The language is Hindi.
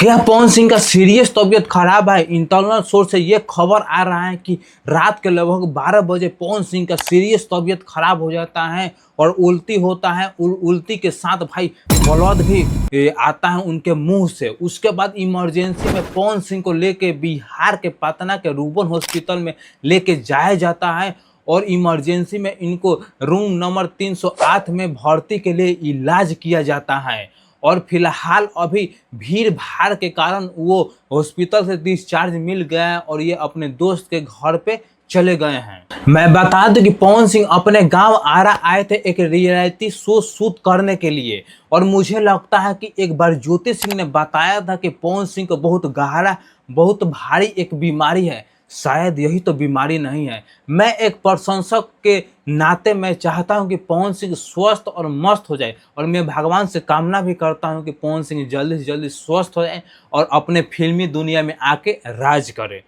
क्या पवन सिंह का सीरियस तबीयत खराब है। इंटरनल सोर्स से ये खबर आ रहा है कि रात के लगभग 12 बजे पवन सिंह का सीरियस तबीयत खराब हो जाता है और उल्टी होता है। उल्टी के साथ भाई ब्लड भी आता है उनके मुंह से। उसके बाद इमरजेंसी में पवन सिंह को लेके बिहार के पटना के रूबन हॉस्पिटल में लेके जाया जाता है और इमरजेंसी में इनको रूम नंबर 308 में भर्ती के लिए इलाज किया जाता है। और फिलहाल अभी भीड़ भाड़ के कारण वो हॉस्पिटल से डिस्चार्ज मिल गया है और ये अपने दोस्त के घर पे चले गए हैं। मैं बता दूं कि पवन सिंह अपने गांव आरा आए थे एक रियलिटी शो शूट करने के लिए और मुझे लगता है कि एक बार ज्योति सिंह ने बताया था कि पवन सिंह को बहुत गहरा बहुत भारी एक बीमारी है। शायद यही तो बीमारी नहीं है। मैं एक प्रशंसक के नाते मैं चाहता हूं कि पवन सिंह स्वस्थ और मस्त हो जाए और मैं भगवान से कामना भी करता हूं कि पवन सिंह जल्दी से जल्दी स्वस्थ हो जाए और अपने फिल्मी दुनिया में आके राज करे।